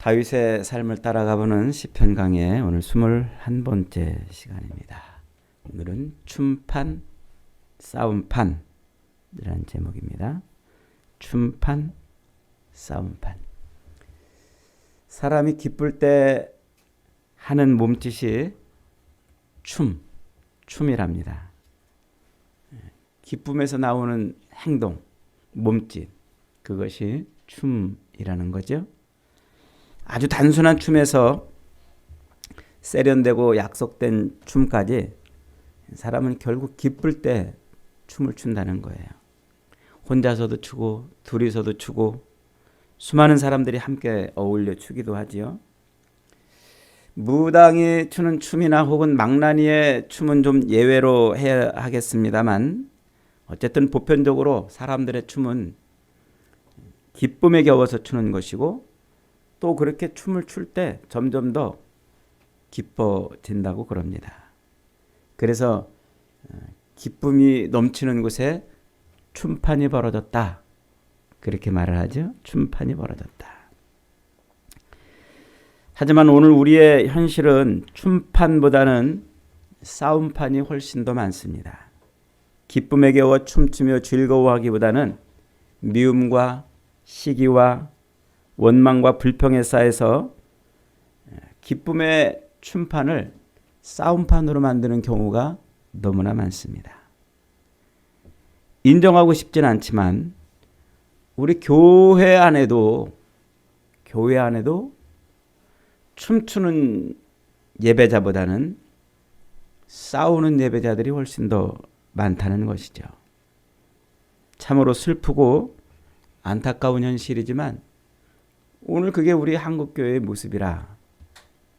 다윗의 삶을 따라가보는 시편 강의 오늘 21번째 시간입니다. 오늘은 춤판, 싸움판이라는 제목입니다. 춤판, 싸움판. 사람이 기쁠 때 하는 몸짓이 춤이랍니다. 기쁨에서 나오는 행동, 몸짓, 그것이 춤이라는 거죠. 아주 단순한 춤에서 세련되고 약속된 춤까지 사람은 결국 기쁠 때 춤을 춘다는 거예요. 혼자서도 추고 둘이서도 추고 수많은 사람들이 함께 어울려 추기도 하지요. 무당이 추는 춤이나 혹은 망나니의 춤은 좀 예외로 해야 하겠습니다만 어쨌든 보편적으로 사람들의 춤은 기쁨에 겨워서 추는 것이고 또 그렇게 춤을 출 때 점점 더 기뻐진다고 그럽니다. 그래서 기쁨이 넘치는 곳에 춤판이 벌어졌다. 그렇게 말을 하죠. 춤판이 벌어졌다. 하지만 오늘 우리의 현실은 춤판보다는 싸움판이 훨씬 더 많습니다. 기쁨에 겨워 춤추며 즐거워하기보다는 미움과 시기와 원망과 불평에 쌓여서 기쁨의 춤판을 싸움판으로 만드는 경우가 너무나 많습니다. 인정하고 싶진 않지만 우리 교회 안에도 춤추는 예배자보다는 싸우는 예배자들이 훨씬 더 많다는 것이죠. 참으로 슬프고 안타까운 현실이지만 오늘 그게 우리 한국교회의 모습이라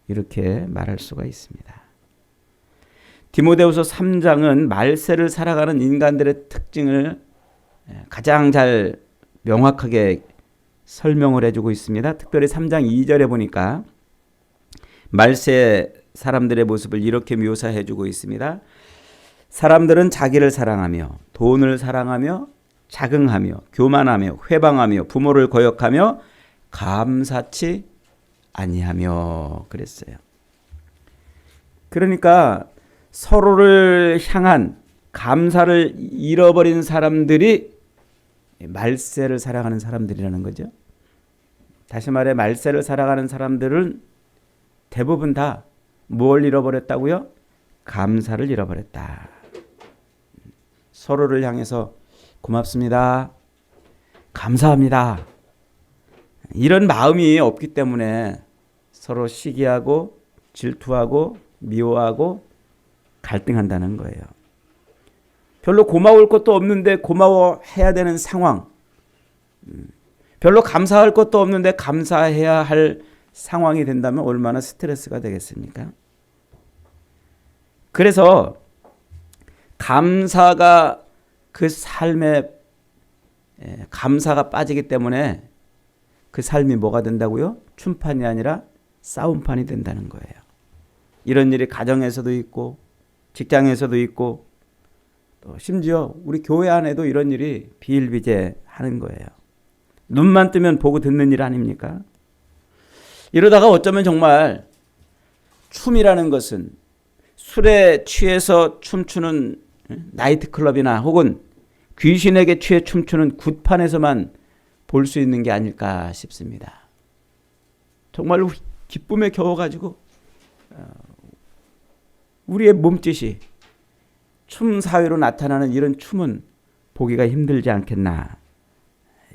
이렇게 말할 수가 있습니다. 디모데후서 3장은 말세를 살아가는 인간들의 특징을 가장 잘 명확하게 설명을 해주고 있습니다. 특별히 3장 2절에 보니까 말세 사람들의 모습을 이렇게 묘사해주고 있습니다. 사람들은 자기를 사랑하며 돈을 사랑하며 자긍하며 교만하며 회방하며 부모를 거역하며 감사치 아니하며 그랬어요. 그러니까 서로를 향한 감사를 잃어버린 사람들이 말세를 살아가는 사람들이라는 거죠. 다시 말해 말세를 살아가는 사람들은 대부분 다 뭘 잃어버렸다고요? 감사를 잃어버렸다. 서로를 향해서 고맙습니다. 감사합니다. 이런 마음이 없기 때문에 서로 시기하고 질투하고 미워하고 갈등한다는 거예요. 별로 고마울 것도 없는데 고마워해야 되는 상황, 별로 감사할 것도 없는데 감사해야 할 상황이 된다면 얼마나 스트레스가 되겠습니까? 그래서 감사가 그 삶에 감사가 빠지기 때문에 그 삶이 뭐가 된다고요? 춤판이 아니라 싸움판이 된다는 거예요. 이런 일이 가정에서도 있고 직장에서도 있고 또 심지어 우리 교회 안에도 이런 일이 비일비재하는 거예요. 눈만 뜨면 보고 듣는 일 아닙니까? 이러다가 어쩌면 정말 춤이라는 것은 술에 취해서 춤추는 나이트클럽이나 혹은 귀신에게 취해 춤추는 굿판에서만 볼 수 있는 게 아닐까 싶습니다. 정말 기쁨에 겨워가지고 우리의 몸짓이 춤 사회로 나타나는 이런 춤은 보기가 힘들지 않겠나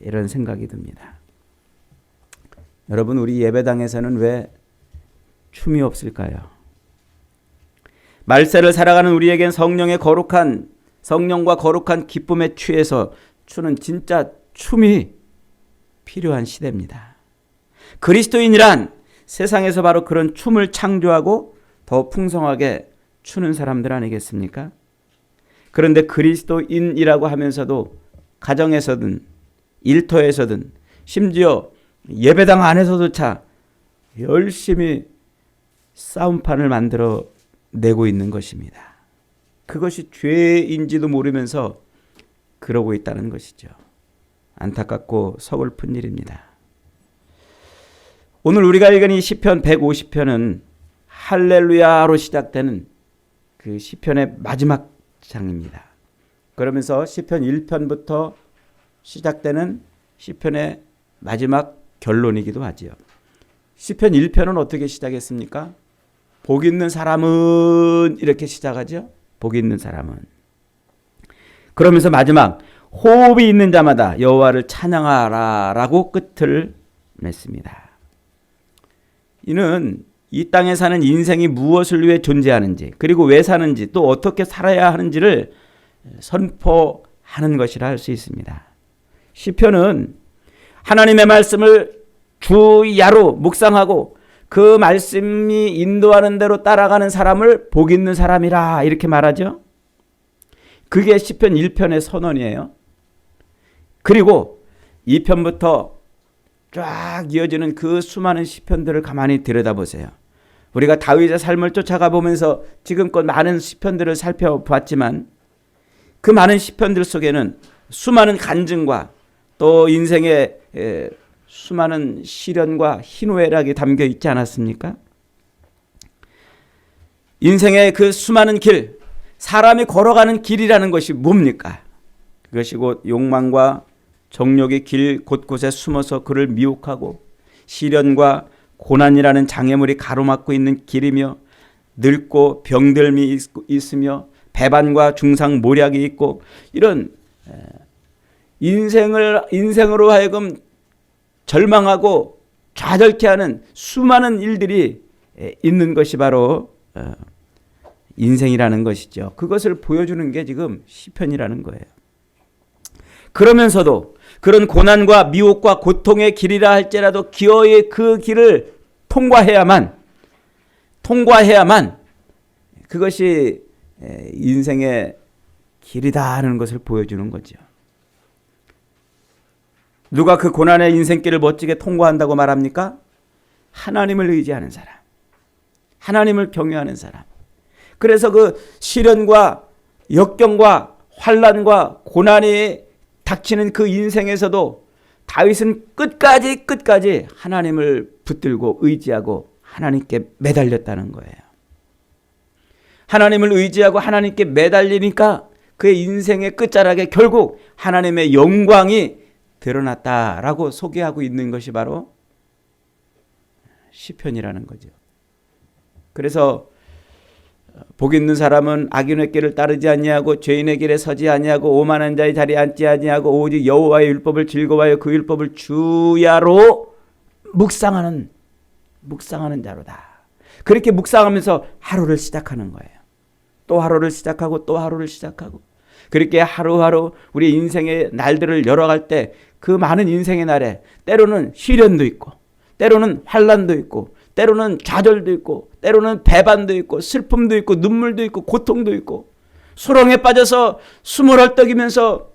이런 생각이 듭니다. 여러분 우리 예배당에서는 왜 춤이 없을까요? 말세를 살아가는 우리에겐 성령과 거룩한 기쁨에 취해서 추는 진짜 춤이 필요한 시대입니다. 그리스도인이란 세상에서 바로 그런 춤을 창조하고 더 풍성하게 추는 사람들 아니겠습니까? 그런데 그리스도인이라고 하면서도 가정에서든 일터에서든 심지어 예배당 안에서조차 열심히 싸움판을 만들어 내고 있는 것입니다. 그것이 죄인지도 모르면서 그러고 있다는 것이죠. 안타깝고 서글픈 일입니다. 오늘 우리가 읽은 이 시편 150편은 할렐루야로 시작되는 그 시편의 마지막 장입니다. 그러면서 시편 1편부터 시작되는 시편의 마지막 결론이기도 하지요. 시편 1편은 어떻게 시작했습니까? 복 있는 사람은 이렇게 시작하죠. 복 있는 사람은. 그러면서 마지막 호흡이 있는 자마다 여호와를 찬양하라라고 끝을 냈습니다. 이는 이 땅에 사는 인생이 무엇을 위해 존재하는지, 그리고 왜 사는지, 또 어떻게 살아야 하는지를 선포하는 것이라 할 수 있습니다. 시편은 하나님의 말씀을 주야로 묵상하고 그 말씀이 인도하는 대로 따라가는 사람을 복 있는 사람이라 이렇게 말하죠. 그게 시편 1편의 선언이에요. 그리고 2편부터 쫙 이어지는 그 수많은 시편들을 가만히 들여다보세요. 우리가 다윗의 삶을 쫓아가 보면서 지금껏 많은 시편들을 살펴봤지만 그 많은 시편들 속에는 수많은 간증과 또 인생의 수많은 시련과 희노애락이 담겨 있지 않았습니까? 인생의 그 수많은 길, 사람이 걸어가는 길이라는 것이 뭡니까? 그것이 곧 욕망과 정욕의 길 곳곳에 숨어서 그를 미혹하고 시련과 고난이라는 장애물이 가로막고 있는 길이며 늙고 병들미 있으며 배반과 중상 모략이 있고 이런 인생으로 하여금 절망하고 좌절케 하는 수많은 일들이 있는 것이 바로 인생이라는 것이죠. 그것을 보여주는 게 지금 시편이라는 거예요. 그러면서도 그런 고난과 미혹과 고통의 길이라 할지라도 기어이 그 길을 통과해야만 그것이 인생의 길이다 하는 것을 보여주는 거죠. 누가 그 고난의 인생길을 멋지게 통과한다고 말합니까? 하나님을 의지하는 사람, 하나님을 경외하는 사람. 그래서 그 시련과 역경과 환난과 고난이 닥치는 그 인생에서도 다윗은 끝까지 하나님을 붙들고 의지하고 하나님께 매달렸다는 거예요. 하나님을 의지하고 하나님께 매달리니까 그의 인생의 끝자락에 결국 하나님의 영광이 드러났다라고 소개하고 있는 것이 바로 시편이라는 거죠. 그래서 복 있는 사람은 악인의 길을 따르지 아니하고 죄인의 길에 서지 아니하고 오만한 자의 자리에 앉지 아니하고 오직 여호와의 율법을 즐거워하여 그 율법을 주야로 묵상하는 자로다. 그렇게 묵상하면서 하루를 시작하는 거예요. 또 하루를 시작하고 또 하루를 시작하고 그렇게 하루하루 우리 인생의 날들을 열어갈 때 그 많은 인생의 날에 때로는 시련도 있고 때로는 환난도 있고 때로는 좌절도 있고 때로는 배반도 있고 슬픔도 있고 눈물도 있고 고통도 있고 수렁에 빠져서 숨을 헐떡이면서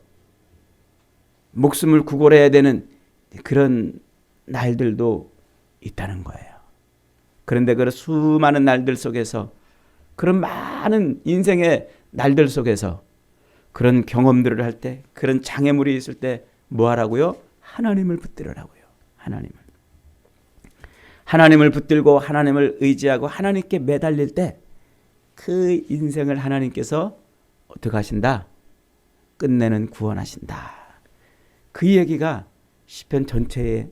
목숨을 구걸해야 되는 그런 날들도 있다는 거예요. 그런데 그 수많은 날들 속에서 그런 많은 인생의 날들 속에서 그런 경험들을 할 때 그런 장애물이 있을 때 뭐 하라고요? 하나님을 붙들으라고요. 하나님을 붙들고 하나님을 의지하고 하나님께 매달릴 때 그 인생을 하나님께서 어떻게 하신다? 끝내는 구원하신다. 그 얘기가 시편 전체의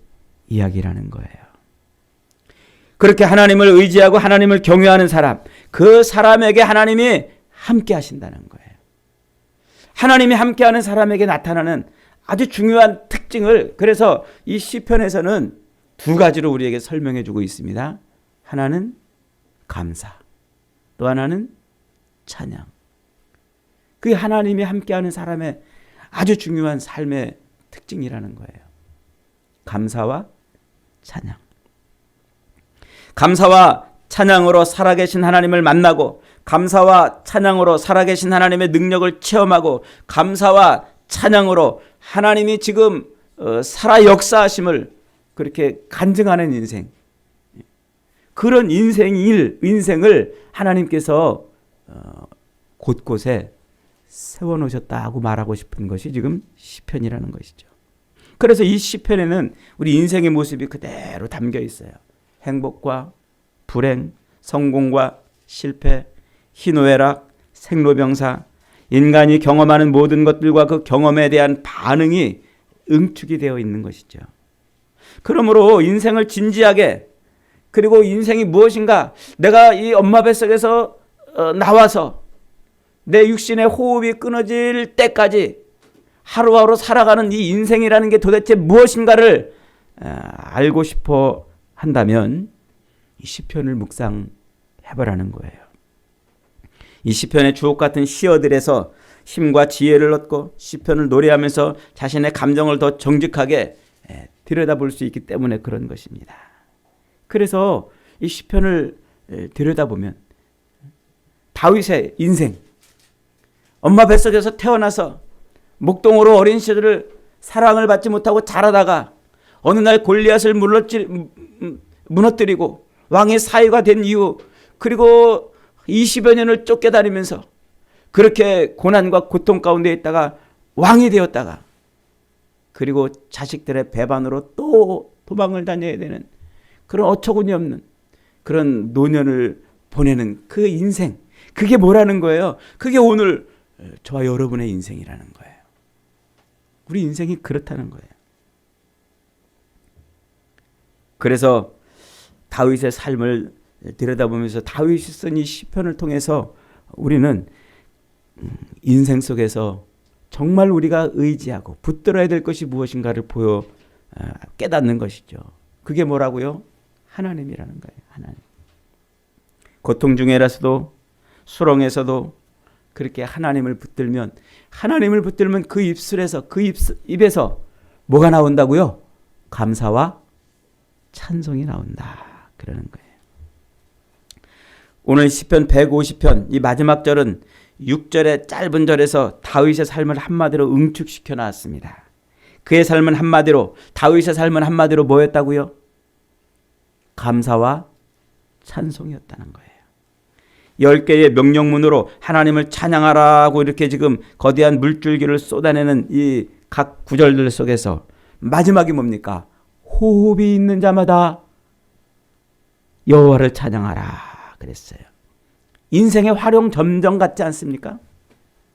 이야기라는 거예요. 그렇게 하나님을 의지하고 하나님을 경외하는 사람, 그 사람에게 하나님이 함께 하신다는 거예요. 하나님이 함께하는 사람에게 나타나는 아주 중요한 특징을 그래서 이 시편에서는 두 가지로 우리에게 설명해 주고 있습니다. 하나는 감사, 또 하나는 찬양. 그게 하나님이 함께하는 사람의 아주 중요한 삶의 특징이라는 거예요. 감사와 찬양. 감사와 찬양으로 살아계신 하나님을 만나고 감사와 찬양으로 살아계신 하나님의 능력을 체험하고 감사와 찬양으로 하나님이 지금 살아 역사하심을 그렇게 간증하는 인생, 그런 인생을 하나님께서 곳곳에 세워놓으셨다고 말하고 싶은 것이 지금 시편이라는 것이죠. 그래서 이 시편에는 우리 인생의 모습이 그대로 담겨 있어요. 행복과 불행, 성공과 실패, 희노애락, 생로병사, 인간이 경험하는 모든 것들과 그 경험에 대한 반응이 응축이 되어 있는 것이죠. 그러므로 인생을 진지하게, 그리고 인생이 무엇인가, 내가 이 엄마 뱃속에서 나와서 내 육신의 호흡이 끊어질 때까지 하루하루 살아가는 이 인생이라는 게 도대체 무엇인가를 알고 싶어 한다면 이 시편을 묵상해보라는 거예요. 이 시편의 주옥 같은 시어들에서 힘과 지혜를 얻고 시편을 노래하면서 자신의 감정을 더 정직하게 들여다볼 수 있기 때문에 그런 것입니다. 그래서 이 시편을 들여다보면 다윗의 인생, 엄마 뱃속에서 태어나서 목동으로 어린 시절을 사랑을 받지 못하고 자라다가 어느 날 골리앗을 무너뜨리고 왕의 사위가 된 이후, 그리고 20여 년을 쫓겨다니면서 그렇게 고난과 고통 가운데 있다가 왕이 되었다가, 그리고 자식들의 배반으로 또 도망을 다녀야 되는 그런 어처구니 없는 그런 노년을 보내는 그 인생, 그게 뭐라는 거예요? 그게 오늘 저와 여러분의 인생이라는 거예요. 우리 인생이 그렇다는 거예요. 그래서 다윗의 삶을 들여다보면서 다윗이 쓴 이 시편을 통해서 우리는 인생 속에서 정말 우리가 의지하고 붙들어야 될 것이 무엇인가를 깨닫는 것이죠. 그게 뭐라고요? 하나님이라는 거예요. 하나님. 고통 중에라서도, 수렁에서도 그렇게 하나님을 붙들면 그 입술에서, 그 입에서 뭐가 나온다고요? 감사와 찬송이 나온다. 그러는 거예요. 오늘 시편 150편 이 마지막 절은 6절의 짧은 절에서 다윗의 삶을 한마디로 응축시켜 놨습니다. 그의 삶은 한마디로, 다윗의 삶은 한마디로 뭐였다고요? 감사와 찬송이었다는 거예요. 10개의 명령문으로 하나님을 찬양하라고 이렇게 지금 거대한 물줄기를 쏟아내는 이 각 구절들 속에서 마지막이 뭡니까? 호흡이 있는 자마다 여호와를 찬양하라 그랬어요. 인생의 활용 점정 같지 않습니까?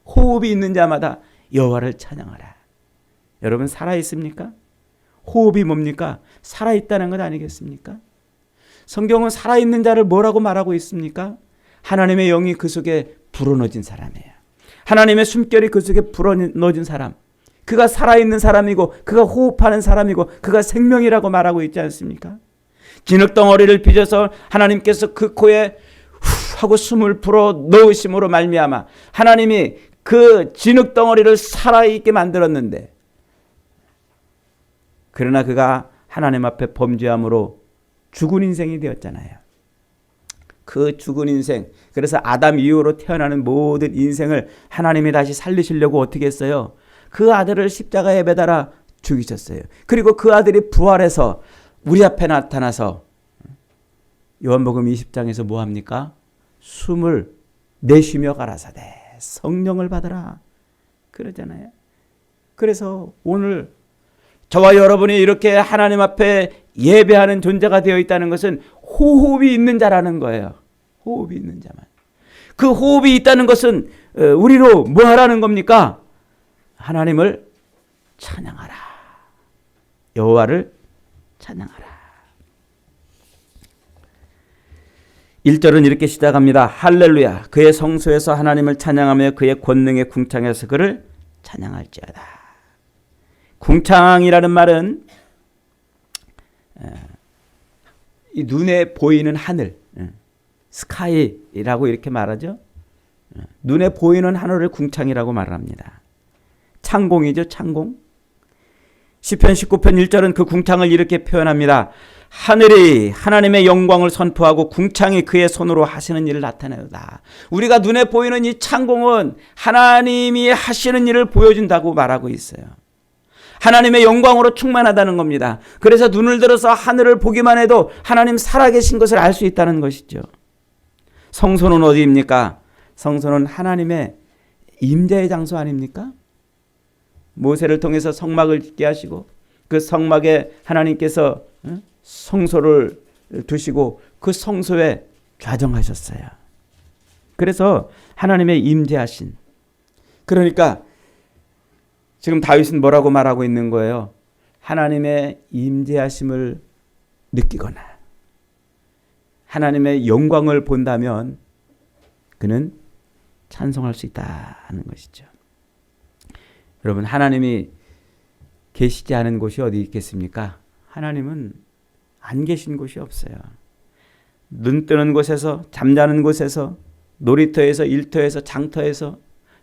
호흡이 있는 자마다 여호와를 찬양하라. 여러분 살아있습니까? 호흡이 뭡니까? 살아있다는 것 아니겠습니까? 성경은 살아있는 자를 뭐라고 말하고 있습니까? 하나님의 영이 그 속에 불어넣어진 사람이에요. 하나님의 숨결이 그 속에 불어넣어진 사람. 그가 살아있는 사람이고, 그가 호흡하는 사람이고, 그가 생명이라고 말하고 있지 않습니까? 진흙덩어리를 빚어서 하나님께서 그 코에 후 하고 숨을 불어 넣으심으로 말미암아 하나님이 그 진흙덩어리를 살아있게 만들었는데, 그러나 그가 하나님 앞에 범죄함으로 죽은 인생이 되었잖아요. 그 죽은 인생, 그래서 아담 이후로 태어나는 모든 인생을 하나님이 다시 살리시려고 어떻게 했어요? 그 아들을 십자가에 매달아 죽이셨어요. 그리고 그 아들이 부활해서 우리 앞에 나타나서 요한복음 20장에서 뭐합니까? 숨을 내쉬며 가라사대 성령을 받으라 그러잖아요. 그래서 오늘 저와 여러분이 이렇게 하나님 앞에 예배하는 존재가 되어 있다는 것은 호흡이 있는 자라는 거예요. 호흡이 있는 자만. 그 호흡이 있다는 것은 우리로 뭐 하라는 겁니까? 하나님을 찬양하라. 여호와를 찬양하라. 1절은 이렇게 시작합니다. 할렐루야. 그의 성소에서 하나님을 찬양하며 그의 권능의 궁창에서 그를 찬양할지어다. 궁창이라는 말은 이 눈에 보이는 하늘, 스카이라고 이렇게 말하죠. 눈에 보이는 하늘을 궁창이라고 말합니다. 창공이죠, 창공. 시편 19편 1절은 그 궁창을 이렇게 표현합니다. 하늘이 하나님의 영광을 선포하고 궁창이 그의 손으로 하시는 일을 나타내다. 우리가 눈에 보이는 이 창공은 하나님이 하시는 일을 보여준다고 말하고 있어요. 하나님의 영광으로 충만하다는 겁니다. 그래서 눈을 들어서 하늘을 보기만 해도 하나님 살아계신 것을 알 수 있다는 것이죠. 성소는 어디입니까? 성소는 하나님의 임재의 장소 아닙니까? 모세를 통해서 성막을 짓게 하시고 그 성막에 하나님께서 성소를 두시고 그 성소에 좌정하셨어요. 그래서 하나님의 임재하신, 그러니까 지금 다윗은 뭐라고 말하고 있는 거예요? 하나님의 임재하심을 느끼거나 하나님의 영광을 본다면 그는 찬송할 수 있다 하는 것이죠. 여러분, 하나님이 계시지 않은 곳이 어디 있겠습니까? 하나님은 안 계신 곳이 없어요. 눈 뜨는 곳에서, 잠자는 곳에서, 놀이터에서, 일터에서, 장터에서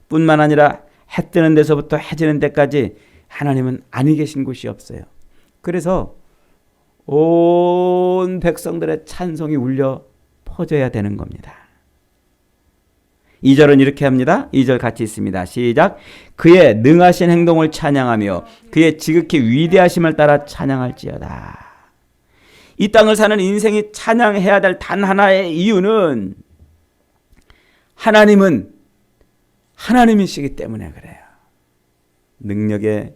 뿐만 아니라 해 뜨는 데서부터 해 지는 데까지 하나님은 아니 계신 곳이 없어요. 그래서 온 백성들의 찬송이 울려 퍼져야 되는 겁니다. 2절은 이렇게 합니다. 2절 같이 있습니다. 시작. 그의 능하신 행동을 찬양하며 그의 지극히 위대하심을 따라 찬양할지어다. 이 땅을 사는 인생이 찬양해야 될 단 하나의 이유는 하나님은 하나님이시기 때문에 그래요. 능력의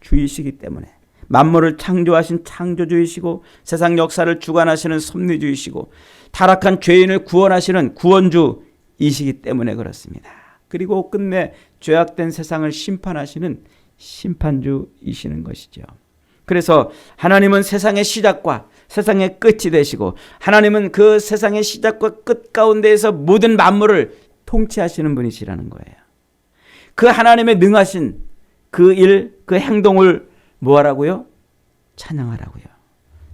주이시기 때문에, 만물을 창조하신 창조주이시고 세상 역사를 주관하시는 섭리주이시고 타락한 죄인을 구원하시는 구원주이시기 때문에 그렇습니다. 그리고 끝내 죄악된 세상을 심판하시는 심판주이시는 것이죠. 그래서 하나님은 세상의 시작과 세상의 끝이 되시고 하나님은 그 세상의 시작과 끝 가운데에서 모든 만물을 통치하시는 분이시라는 거예요. 그 하나님의 능하신 그 일, 그 행동을 뭐하라고요? 찬양하라고요.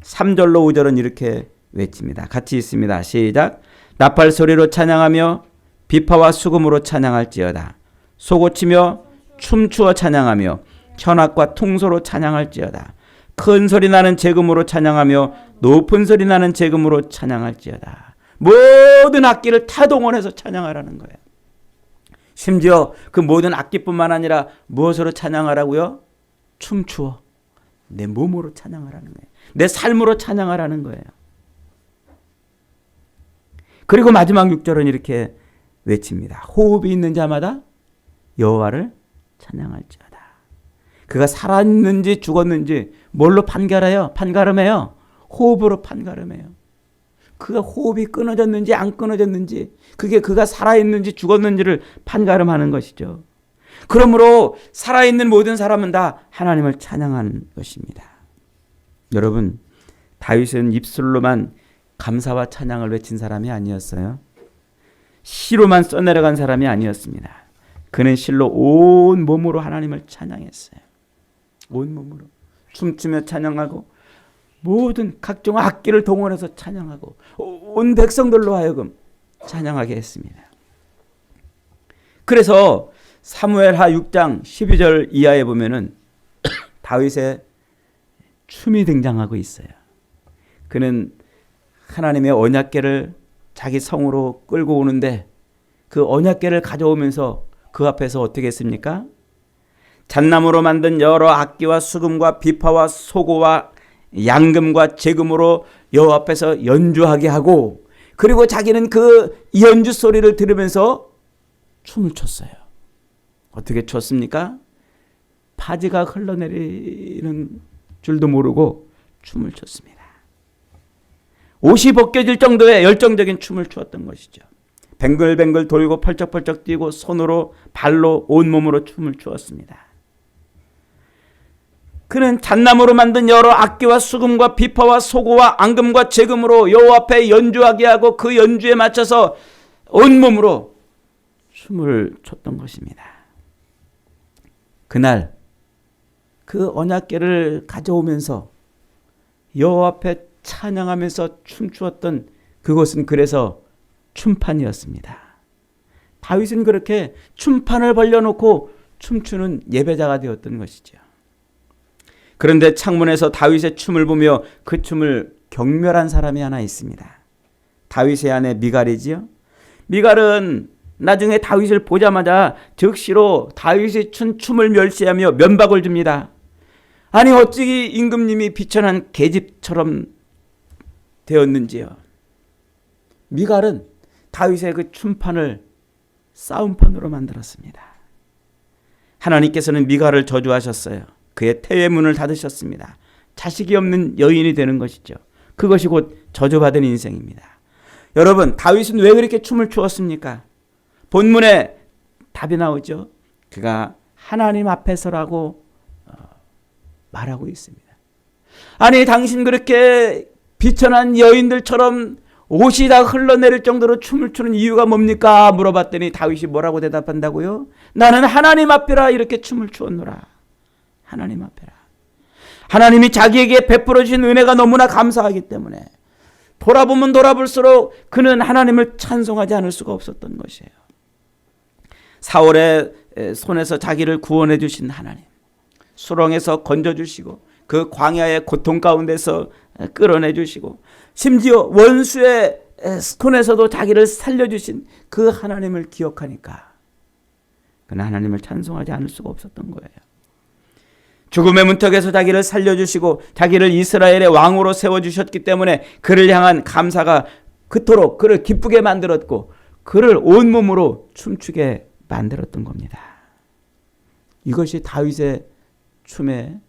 3절로 5절은 이렇게 외칩니다. 같이 있습니다. 시작. 나팔 소리로 찬양하며 비파와 수금으로 찬양할지어다. 소고치며 춤추어 찬양하며 현악과 통소로 찬양할지어다. 큰 소리 나는 제금으로 찬양하며 높은 소리 나는 제금으로 찬양할지어다. 모든 악기를 타동원해서 찬양하라는 거예요. 심지어 그 모든 악기뿐만 아니라 무엇으로 찬양하라고요? 춤추어 내 몸으로 찬양하라는 거예요. 내 삶으로 찬양하라는 거예요. 그리고 마지막 6절은 이렇게 외칩니다. 호흡이 있는 자마다 여호와를 찬양할지어다. 그가 살았는지 죽었는지 뭘로 판가름해요? 호흡으로 판가름해요. 그가 호흡이 끊어졌는지 안 끊어졌는지, 그게 그가 살아있는지 죽었는지를 판가름하는 것이죠. 그러므로 살아있는 모든 사람은 다 하나님을 찬양하는 것입니다. 여러분, 다윗은 입술로만 감사와 찬양을 외친 사람이 아니었어요. 시로만 써내려간 사람이 아니었습니다. 그는 실로 온 몸으로 하나님을 찬양했어요. 온 몸으로 춤추며 찬양하고 모든 각종 악기를 동원해서 찬양하고 온 백성들로 하여금 찬양하게 했습니다. 그래서 사무엘하 6장 12절 이하에 보면은 다윗의 춤이 등장하고 있어요. 그는 하나님의 언약궤를 자기 성으로 끌고 오는데 그 언약궤를 가져오면서 그 앞에서 어떻게 했습니까? 잣나무로 만든 여러 악기와 수금과 비파와 소고와 양금과 제금으로 여호와 앞에서 연주하게 하고, 그리고 자기는 그 연주 소리를 들으면서 춤을 췄어요. 어떻게 췄습니까? 바지가 흘러내리는 줄도 모르고 춤을 췄습니다. 옷이 벗겨질 정도의 열정적인 춤을 추었던 것이죠. 뱅글뱅글 돌고 펄쩍펄쩍 뛰고 손으로 발로 온몸으로 춤을 추었습니다. 그는 잣나무로 만든 여러 악기와 수금과 비파와 소고와 앙금과 제금으로 여호와 앞에 연주하게 하고 그 연주에 맞춰서 온몸으로 춤을 췄던 것입니다. 그날 그 언약궤를 가져오면서 여호와 앞에 찬양하면서 춤추었던 그곳은 그래서 춤판이었습니다. 다윗은 그렇게 춤판을 벌려놓고 춤추는 예배자가 되었던 것이죠. 그런데 창문에서 다윗의 춤을 보며 그 춤을 경멸한 사람이 하나 있습니다. 다윗의 아내 미갈이지요. 미갈은 나중에 다윗을 보자마자 즉시로 다윗이 춘 춤을 멸시하며 면박을 줍니다. 아니 어찌 임금님이 비천한 계집처럼 되었는지요. 미갈은 다윗의 그 춤판을 싸움판으로 만들었습니다. 하나님께서는 미갈을 저주하셨어요. 그의 태의 문을 닫으셨습니다. 자식이 없는 여인이 되는 것이죠. 그것이 곧 저주받은 인생입니다. 여러분, 다윗은 왜 그렇게 춤을 추었습니까? 본문에 답이 나오죠. 그가 하나님 앞에서라고 말하고 있습니다. 아니, 당신 그렇게 비천한 여인들처럼 옷이 다 흘러내릴 정도로 춤을 추는 이유가 뭡니까? 물어봤더니 다윗이 뭐라고 대답한다고요? 나는 하나님 앞이라 이렇게 춤을 추었노라. 하나님 앞이라. 하나님이 자기에게 베풀어 주신 은혜가 너무나 감사하기 때문에 돌아보면 돌아볼수록 그는 하나님을 찬송하지 않을 수가 없었던 것이에요. 사울의 손에서 자기를 구원해 주신 하나님, 수렁에서 건져주시고 그 광야의 고통 가운데서 끌어내 주시고 심지어 원수의 손에서도 자기를 살려주신 그 하나님을 기억하니까 그는 하나님을 찬송하지 않을 수가 없었던 거예요. 죽음의 문턱에서 자기를 살려주시고 자기를 이스라엘의 왕으로 세워주셨기 때문에 그를 향한 감사가 그토록 그를 기쁘게 만들었고 그를 온몸으로 춤추게 만들었던 겁니다. 이것이 다윗의 춤의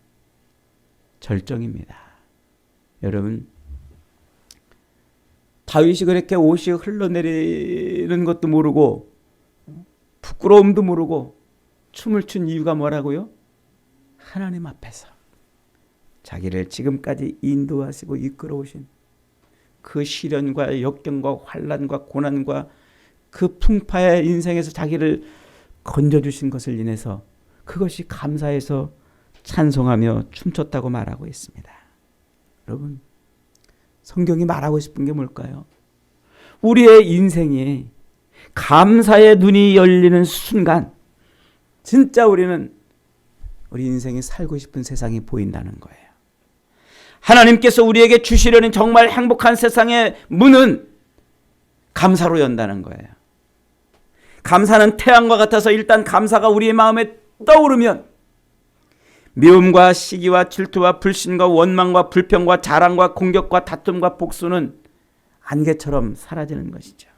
절정입니다. 여러분, 다윗이 그렇게 옷이 흘러내리는 것도 모르고 부끄러움도 모르고 춤을 춘 이유가 뭐라고요? 하나님 앞에서 자기를 지금까지 인도하시고 이끌어오신 그 시련과 역경과 환난과 고난과 그 풍파의 인생에서 자기를 건져주신 것을 인해서 그것이 감사해서 찬송하며 춤췄다고 말하고 있습니다. 여러분, 성경이 말하고 싶은 게 뭘까요? 우리의 인생이 감사의 눈이 열리는 순간 진짜 우리는 우리 인생이 살고 싶은 세상이 보인다는 거예요. 하나님께서 우리에게 주시려는 정말 행복한 세상의 문은 감사로 연다는 거예요. 감사는 태양과 같아서 일단 감사가 우리의 마음에 떠오르면 미움과 시기와 질투와 불신과 원망과 불평과 자랑과 공격과 다툼과 복수는 안개처럼 사라지는 것이죠.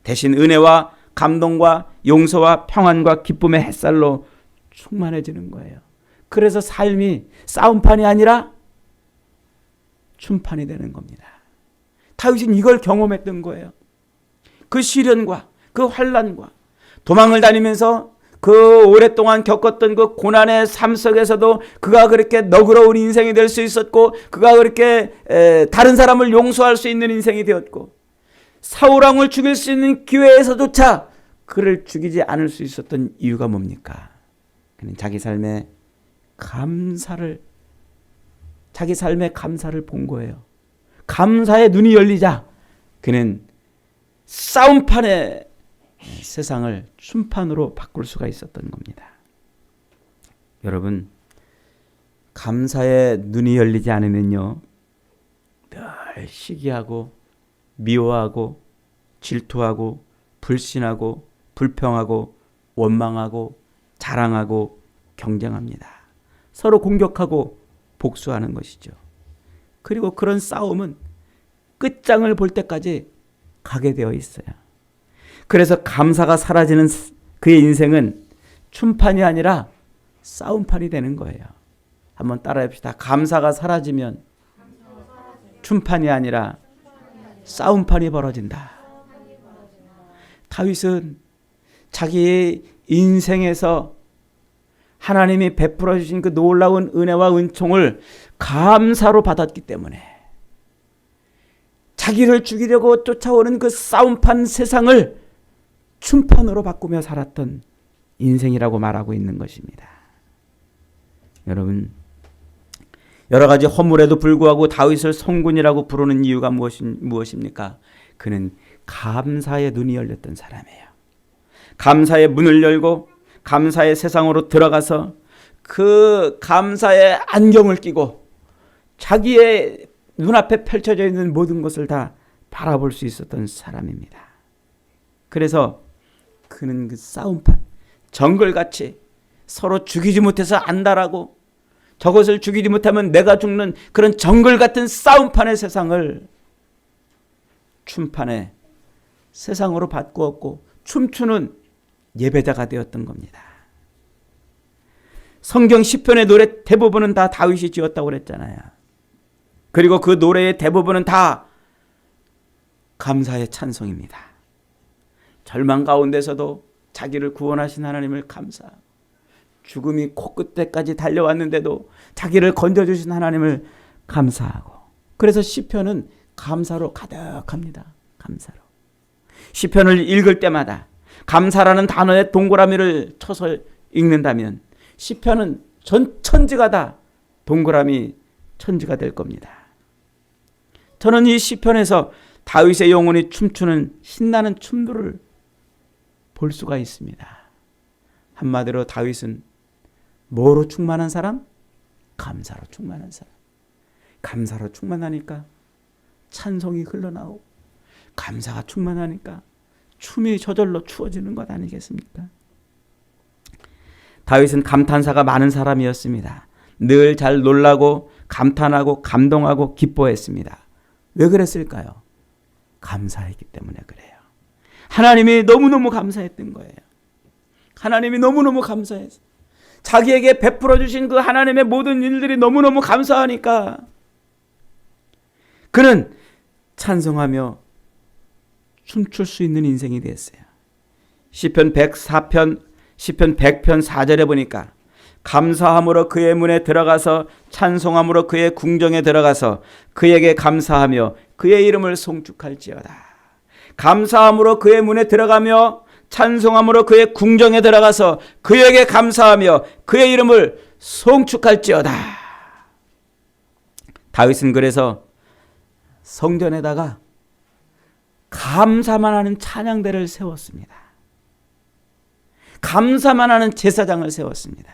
대신 은혜와 감동과 용서와 평안과 기쁨의 햇살로 충만해지는 거예요. 그래서 삶이 싸움판이 아니라 춤판이 되는 겁니다. 다윗은 이걸 경험했던 거예요. 그 시련과 그 환난과 도망을 다니면서 그 오랫동안 겪었던 그 고난의 삶 속에서도 그가 그렇게 너그러운 인생이 될 수 있었고 그가 그렇게 다른 사람을 용서할 수 있는 인생이 되었고 사울 왕을 죽일 수 있는 기회에서조차 그를 죽이지 않을 수 있었던 이유가 뭡니까? 그는 자기 삶의 감사를 본 거예요. 감사의 눈이 열리자 그는 싸움판의 세상을 춤판으로 바꿀 수가 있었던 겁니다. 여러분, 감사의 눈이 열리지 않으면요 늘 시기하고 미워하고 질투하고 불신하고 불평하고 원망하고 자랑하고 경쟁합니다. 서로 공격하고 복수하는 것이죠. 그리고 그런 싸움은 끝장을 볼 때까지 가게 되어 있어요. 그래서 감사가 사라지는 그의 인생은 춤판이 아니라 싸움판이 되는 거예요. 한번 따라해 봅시다. 감사가 사라지면 춤판이 아니라 싸움판이 벌어진다. 다윗은 자기 인생에서 하나님이 베풀어 주신 그 놀라운 은혜와 은총을 감사로 받았기 때문에 자기를 죽이려고 쫓아오는 그 싸움판 세상을 춤판으로 바꾸며 살았던 인생이라고 말하고 있는 것입니다. 여러분, 여러 가지 허물에도 불구하고 다윗을 성군이라고 부르는 이유가 무엇입니까? 그는 감사의 눈이 열렸던 사람이에요. 감사의 문을 열고 감사의 세상으로 들어가서 그 감사의 안경을 끼고 자기의 눈앞에 펼쳐져 있는 모든 것을 다 바라볼 수 있었던 사람입니다. 그래서 그는 그 싸움판, 정글같이 서로 죽이지 못해서 안달하고 저것을 죽이지 못하면 내가 죽는 그런 정글 같은 싸움판의 세상을 춤판의 세상으로 바꾸었고 춤추는 예배자가 되었던 겁니다. 성경 시편의 노래 대부분은 다 다윗이 지었다고 그랬잖아요. 그리고 그 노래의 대부분은 다 감사의 찬송입니다. 절망 가운데서도 자기를 구원하신 하나님을 감사하고, 죽음이 코끝에까지 달려왔는데도 자기를 건져주신 하나님을 감사하고, 그래서 시편은 감사로 가득합니다. 감사로. 시편을 읽을 때마다 감사라는 단어에 동그라미를 쳐서 읽는다면 시편은 전 천지가 다 동그라미 천지가 될 겁니다. 저는 이 시편에서 다윗의 영혼이 춤추는 신나는 춤들을 볼 수가 있습니다. 한마디로 다윗은 뭐로 충만한 사람? 감사로 충만한 사람. 감사로 충만하니까 찬송이 흘러나오고, 감사가 충만하니까 춤이 저절로 추어지는 것 아니겠습니까? 다윗은 감탄사가 많은 사람이었습니다. 늘 잘 놀라고 감탄하고 감동하고 기뻐했습니다. 왜 그랬을까요? 감사했기 때문에 그래요. 하나님이 너무너무 감사했던 거예요. 하나님이 너무너무 감사해서 자기에게 베풀어 주신 그 하나님의 모든 일들이 너무너무 감사하니까 그는 찬송하며 춤출 수 있는 인생이 됐어요. 시편 104편, 시편 100편 4절에 보니까 감사함으로 그의 문에 들어가서 찬송함으로 그의 궁정에 들어가서 그에게 감사하며 그의 이름을 송축할지어다. 감사함으로 그의 문에 들어가며 찬송함으로 그의 궁정에 들어가서 그에게 감사하며 그의 이름을 송축할지어다. 다윗은 그래서 성전에다가 감사만 하는 찬양대를 세웠습니다. 감사만 하는 제사장을 세웠습니다.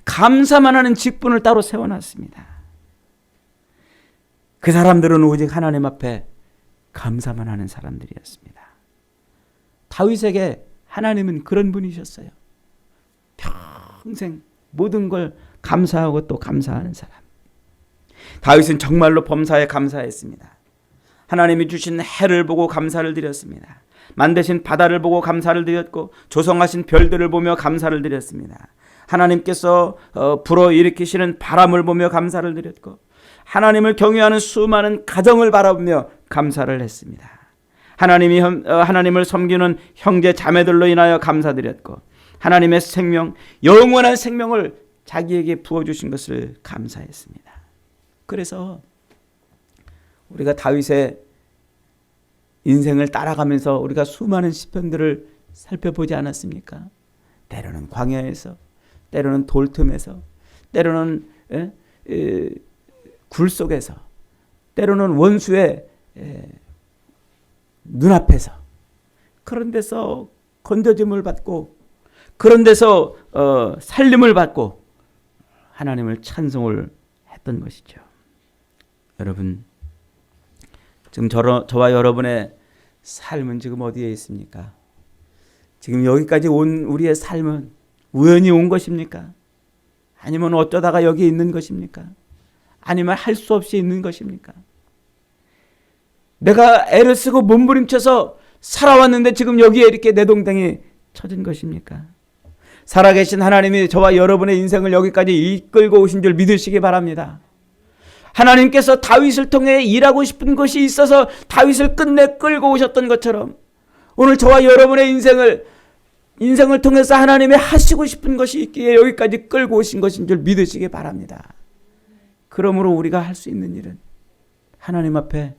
감사만 하는 직분을 따로 세워놨습니다. 그 사람들은 오직 하나님 앞에 감사만 하는 사람들이었습니다. 다윗에게 하나님은 그런 분이셨어요. 평생 모든 걸 감사하고 또 감사하는 사람. 다윗은 정말로 범사에 감사했습니다. 하나님이 주신 해를 보고 감사를 드렸습니다. 만드신 바다를 보고 감사를 드렸고, 조성하신 별들을 보며 감사를 드렸습니다. 하나님께서 불어일으키시는 바람을 보며 감사를 드렸고, 하나님을 경외하는 수많은 가정을 바라보며 감사를 했습니다. 하나님을 섬기는 형제 자매들로 인하여 감사드렸고, 하나님의 생명, 영원한 생명을 자기에게 부어주신 것을 감사했습니다. 그래서 우리가 다윗의 인생을 따라가면서 우리가 수많은 시편들을 살펴보지 않았습니까? 때로는 광야에서, 때로는 돌틈에서, 때로는 굴 속에서, 때로는 원수의 눈앞에서, 그런 데서 건져짐을 받고, 그런 데서 살림을 받고 하나님을 찬송을 했던 것이죠. 여러분, 지금 저와 여러분의 삶은 지금 어디에 있습니까? 지금 여기까지 온 우리의 삶은 우연히 온 것입니까? 아니면 어쩌다가 여기 있는 것입니까? 아니면 할 수 없이 있는 것입니까? 내가 애를 쓰고 몸부림쳐서 살아왔는데 지금 여기에 이렇게 내동댕이 쳐진 것입니까? 살아계신 하나님이 저와 여러분의 인생을 여기까지 이끌고 오신 줄 믿으시기 바랍니다. 하나님께서 다윗을 통해 일하고 싶은 것이 있어서 다윗을 끝내 끌고 오셨던 것처럼 오늘 저와 여러분의 인생을 통해서 하나님이 하시고 싶은 것이 있기에 여기까지 끌고 오신 것인 줄 믿으시기 바랍니다. 그러므로 우리가 할 수 있는 일은 하나님 앞에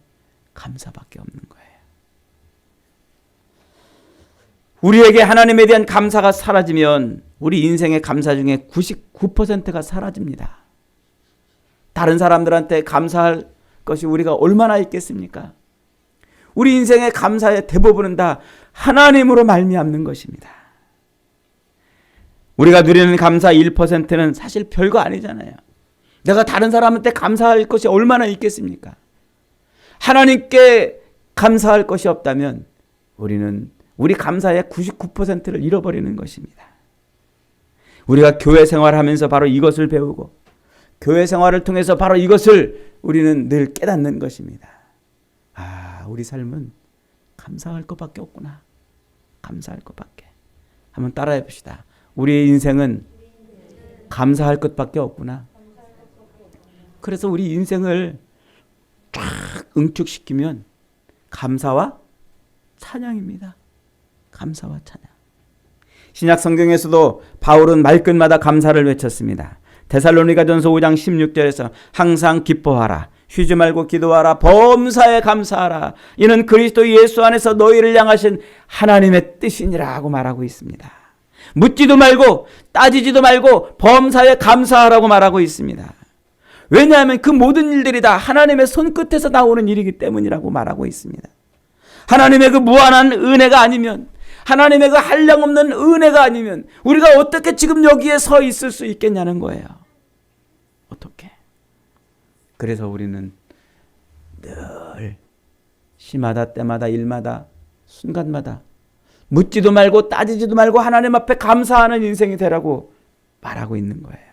감사밖에 없는 거예요. 우리에게 하나님에 대한 감사가 사라지면 우리 인생의 감사 중에 99%가 사라집니다. 다른 사람들한테 감사할 것이 우리가 얼마나 있겠습니까? 우리 인생의 감사의 대부분은 다 하나님으로 말미암는 것입니다. 우리가 누리는 감사 1%는 사실 별거 아니잖아요. 내가 다른 사람한테 감사할 것이 얼마나 있겠습니까? 하나님께 감사할 것이 없다면 우리는 우리 감사의 99%를 잃어버리는 것입니다. 우리가 교회 생활하면서 바로 이것을 배우고 교회 생활을 통해서 바로 이것을 우리는 늘 깨닫는 것입니다. 우리 삶은 감사할 것밖에 없구나. 감사할 것밖에. 한번 따라해 봅시다. 우리의 인생은 감사할 것밖에 없구나. 그래서 우리 인생을 쫙 응축시키면 감사와 찬양입니다. 감사와 찬양. 신약 성경에서도 바울은 말끝마다 감사를 외쳤습니다. 데살로니가전서 5장 16절에서 항상 기뻐하라. 쉬지 말고 기도하라. 범사에 감사하라. 이는 그리스도 예수 안에서 너희를 향하신 하나님의 뜻이니라고 말하고 있습니다. 묻지도 말고 따지지도 말고 범사에 감사하라고 말하고 있습니다. 왜냐하면 그 모든 일들이 다 하나님의 손끝에서 나오는 일이기 때문이라고 말하고 있습니다. 하나님의 그 무한한 은혜가 아니면, 하나님의 그 한량없는 은혜가 아니면 우리가 어떻게 지금 여기에 서 있을 수 있겠냐는 거예요. 어떻게? 그래서 우리는 늘 시마다 때마다 일마다 순간마다 묻지도 말고 따지지도 말고 하나님 앞에 감사하는 인생이 되라고 말하고 있는 거예요.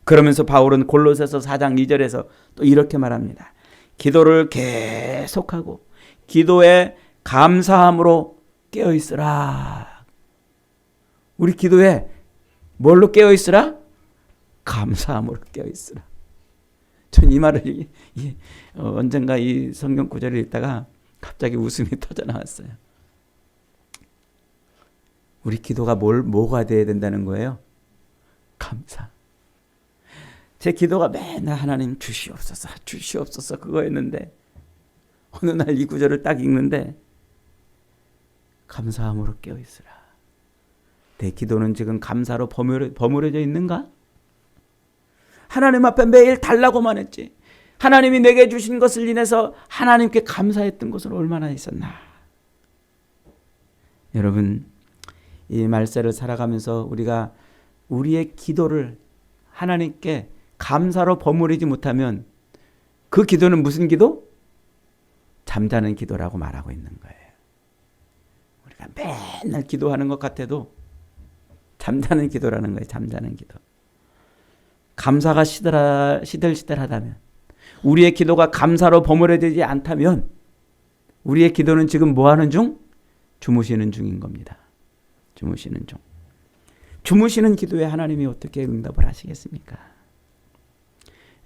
그러면서 바울은 골로새서 4장 2절에서 또 이렇게 말합니다. 기도를 계속하고 기도에 감사함으로 깨어있으라. 우리 기도에 뭘로 깨어있으라? 감사함으로 깨어있으라. 전 이 말을 언젠가 이 성경 구절을 읽다가 갑자기 웃음이 터져 나왔어요. 우리 기도가 뭐가 돼야 된다는 거예요? 감사. 제 기도가 맨날 하나님 주시옵소서 주시옵소서 그거였는데 어느 날 이 구절을 딱 읽는데 감사함으로 깨어있으라. 내 기도는 지금 감사로 버무려져 있는가? 하나님 앞에 매일 달라고만 했지 하나님이 내게 주신 것을 인해서 하나님께 감사했던 것은 얼마나 있었나. 여러분, 이 말세를 살아가면서 우리가 우리의 기도를 하나님께 감사로 버무리지 못하면 그 기도는 무슨 기도? 잠자는 기도라고 말하고 있는 거예요. 우리가 맨날 기도하는 것 같아도 잠자는 기도라는 거예요. 잠자는 기도. 감사가 시들시들하다면, 우리의 기도가 감사로 버무려지지 않다면 우리의 기도는 지금 뭐 하는 중? 주무시는 중인 겁니다. 주무시는 중. 주무시는 기도에 하나님이 어떻게 응답을 하시겠습니까?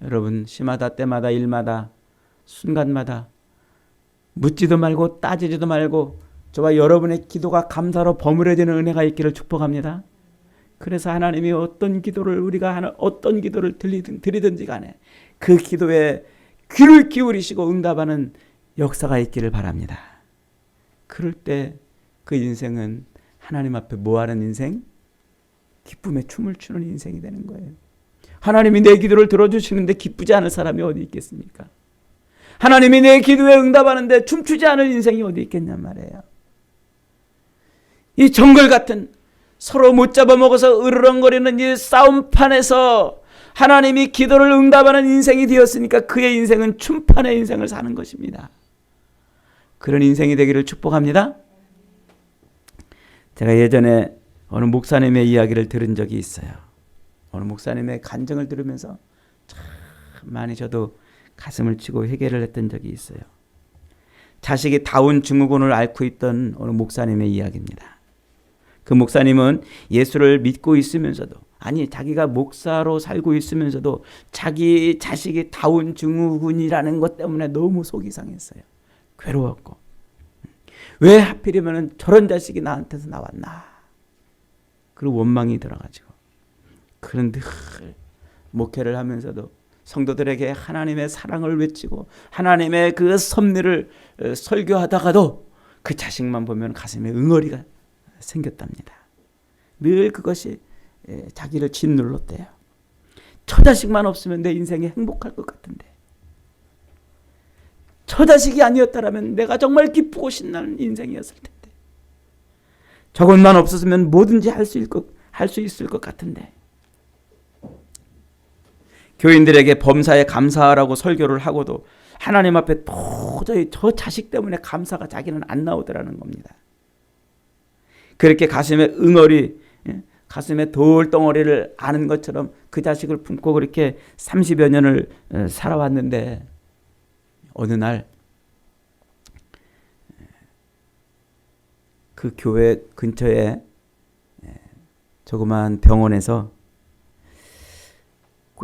여러분, 시마다 때마다 일마다 순간마다 묻지도 말고 따지지도 말고 저와 여러분의 기도가 감사로 버무려지는 은혜가 있기를 축복합니다. 그래서 하나님이 어떤 기도를 드리든지 간에 그 기도에 귀를 기울이시고 응답하는 역사가 있기를 바랍니다. 그럴 때 그 인생은 하나님 앞에 뭐하는 인생? 기쁨의 춤을 추는 인생이 되는 거예요. 하나님이 내 기도를 들어주시는데 기쁘지 않을 사람이 어디 있겠습니까? 하나님이 내 기도에 응답하는데 춤추지 않을 인생이 어디 있겠냔 말이에요. 이 정글 같은 서로 못 잡아먹어서 으르렁거리는 이 싸움판에서 하나님이 기도를 응답하는 인생이 되었으니까 그의 인생은 춤판의 인생을 사는 것입니다. 그런 인생이 되기를 축복합니다. 제가 예전에 어느 목사님의 이야기를 들은 적이 있어요. 어느 목사님의 간증을 들으면서 참 많이 저도 가슴을 치고 회개를 했던 적이 있어요. 자식이 다운 증후군을 앓고 있던 어느 목사님의 이야기입니다. 그 목사님은 예수를 믿고 있으면서도, 아니 자기가 목사로 살고 있으면서도 자기 자식이 다운 증후군이라는 것 때문에 너무 속이 상했어요. 괴로웠고, 왜 하필이면 저런 자식이 나한테서 나왔나, 그리고 원망이 들어가지고, 그런 늘 목회를 하면서도 성도들에게 하나님의 사랑을 외치고 하나님의 그 섭리를 설교하다가도 그 자식만 보면 가슴에 응어리가 생겼답니다. 늘 그것이 자기를 짓눌렀대요. 저 자식만 없으면 내 인생이 행복할 것 같은데, 저 자식이 아니었다면 내가 정말 기쁘고 신나는 인생이었을 텐데, 저것만 없었으면 뭐든지 할 수 있을 것 같은데. 교인들에게 범사에 감사하라고 설교를 하고도 하나님 앞에 도저히 저 자식 때문에 감사가 자기는 안 나오더라는 겁니다. 그렇게 가슴에 응어리, 가슴에 돌덩어리를 아는 것처럼 그 자식을 품고 그렇게 30여 년을 살아왔는데, 어느 날 그 교회 근처에 조그만 병원에서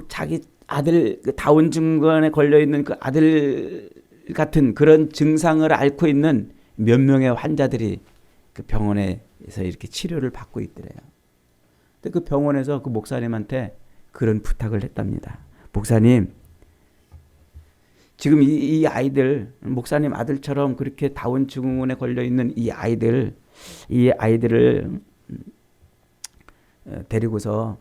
자기 아들 그 다운 증후군에 걸려 있는 그 아들 같은 그런 증상을 앓고 있는 몇 명의 환자들이 그 병원에서 이렇게 치료를 받고 있더래요. 근데 그 병원에서 그 목사님한테 그런 부탁을 했답니다. 목사님, 지금 이 아이들, 목사님 아들처럼 그렇게 다운 증후군에 걸려 있는 이 아이들을 데리고서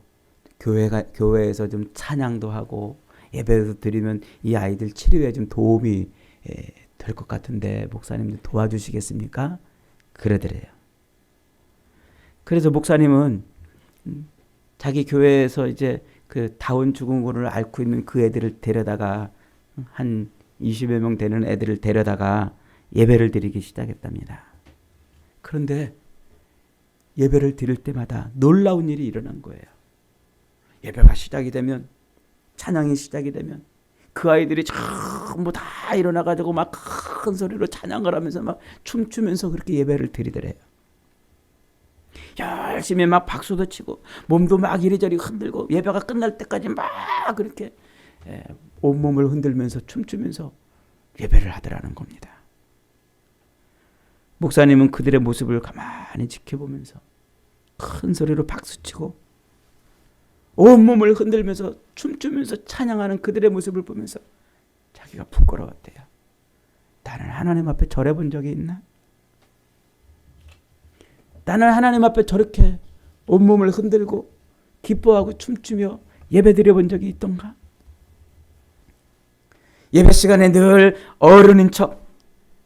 교회에서 좀 찬양도 하고 예배도 드리면 이 아이들 치료에 좀 도움이 될 것 같은데 목사님 도와주시겠습니까? 그러더래요. 그래서 목사님은 자기 교회에서 이제 그 다운 증후군을 앓고 있는 그 애들을 데려다가 한 20여 명 되는 애들을 데려다가 예배를 드리기 시작했답니다. 그런데 예배를 드릴 때마다 놀라운 일이 일어난 거예요. 예배가 시작이 되면, 찬양이 시작이 되면 그 아이들이 전부 다 일어나가지고 막 큰 소리로 찬양을 하면서 막 춤추면서 그렇게 예배를 드리더래요. 열심히 막 박수도 치고 몸도 막 이리저리 흔들고 예배가 끝날 때까지 막 그렇게 온몸을 흔들면서 춤추면서 예배를 하더라는 겁니다. 목사님은 그들의 모습을 가만히 지켜보면서 큰 소리로 박수치고 온몸을 흔들면서 춤추면서 찬양하는 그들의 모습을 보면서 자기가 부끄러웠대요. 나는 하나님 앞에 절해본 적이 있나? 나는 하나님 앞에 저렇게 온몸을 흔들고 기뻐하고 춤추며 예배드려 본 적이 있던가? 예배 시간에 늘 어른인 척,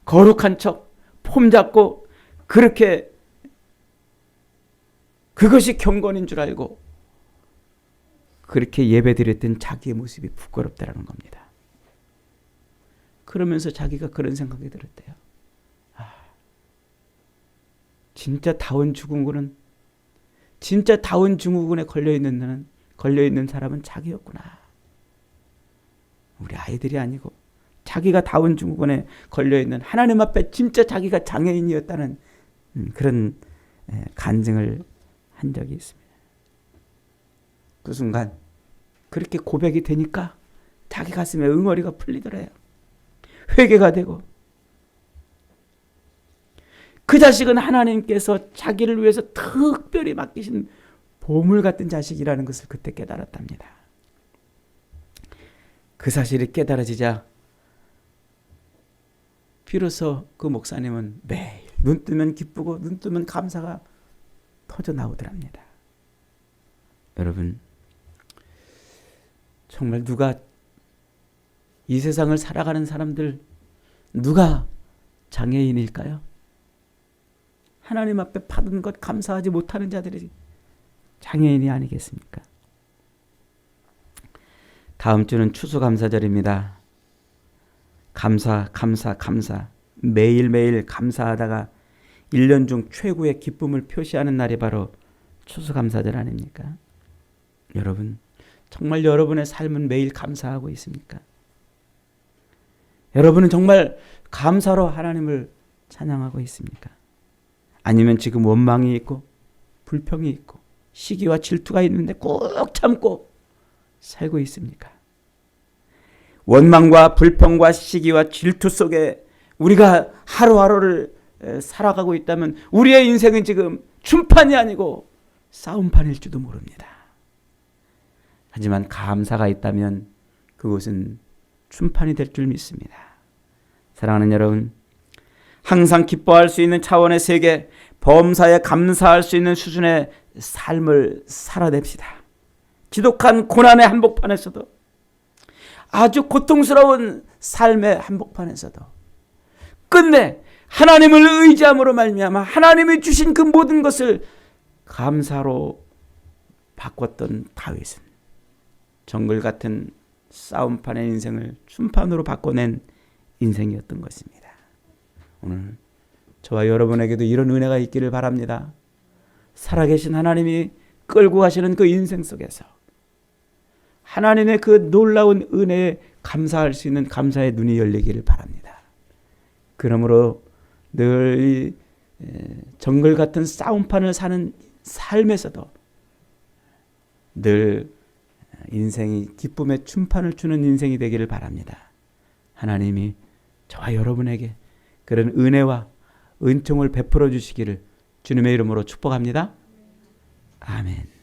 거룩한 척, 폼 잡고 그렇게 그것이 경건인 줄 알고 그렇게 예배드렸던 자기의 모습이 부끄럽다라는 겁니다. 그러면서 자기가 그런 생각이 들었대요. 진짜 다운 증후군에 걸려 있는 사람은 자기였구나. 우리 아이들이 아니고 자기가 다운 증후군에 걸려 있는 하나님 앞에 진짜 자기가 장애인이었다는 그런 간증을 한 적이 있습니다. 그 순간 그렇게 고백이 되니까 자기 가슴에 응어리가 풀리더래요. 회개가 되고 그 자식은 하나님께서 자기를 위해서 특별히 맡기신 보물 같은 자식이라는 것을 그때 깨달았답니다. 그 사실이 깨달아지자 비로소 그 목사님은 매일 눈 뜨면 기쁘고 눈 뜨면 감사가 터져 나오더랍니다. 여러분, 정말 누가 이 세상을 살아가는 사람들 누가 장애인일까요? 하나님 앞에 받은 것 감사하지 못하는 자들이 장애인이 아니겠습니까? 다음 주는 추수감사절입니다. 감사. 매일매일 감사하다가 1년 중 최고의 기쁨을 표시하는 날이 바로 추수감사절 아닙니까? 여러분, 정말 여러분의 삶은 매일 감사하고 있습니까? 여러분은 정말 감사로 하나님을 찬양하고 있습니까? 아니면 지금 원망이 있고 불평이 있고 시기와 질투가 있는데 꾹 참고 살고 있습니까? 원망과 불평과 시기와 질투 속에 우리가 하루하루를 살아가고 있다면 우리의 인생은 지금 춤판이 아니고 싸움판일지도 모릅니다. 하지만 감사가 있다면 그것은 춤판이 될 줄 믿습니다. 사랑하는 여러분, 항상 기뻐할 수 있는 차원의 세계, 범사에 감사할 수 있는 수준의 삶을 살아냅시다. 지독한 고난의 한복판에서도, 아주 고통스러운 삶의 한복판에서도 끝내 하나님을 의지함으로 말미암아 하나님이 주신 그 모든 것을 감사로 바꿨던 다윗은 정글 같은 싸움판의 인생을 춤판으로 바꿔낸 인생이었던 것입니다. 오늘 저와 여러분에게도 이런 은혜가 있기를 바랍니다. 살아계신 하나님이 끌고 가시는 그 인생 속에서 하나님의 그 놀라운 은혜에 감사할 수 있는 감사의 눈이 열리기를 바랍니다. 그러므로 늘 정글 같은 싸움판을 사는 삶에서도 늘 인생이 기쁨의 춤판을 추는 인생이 되기를 바랍니다. 하나님이 저와 여러분에게 그런 은혜와 은총을 베풀어 주시기를 주님의 이름으로 축복합니다. 아멘.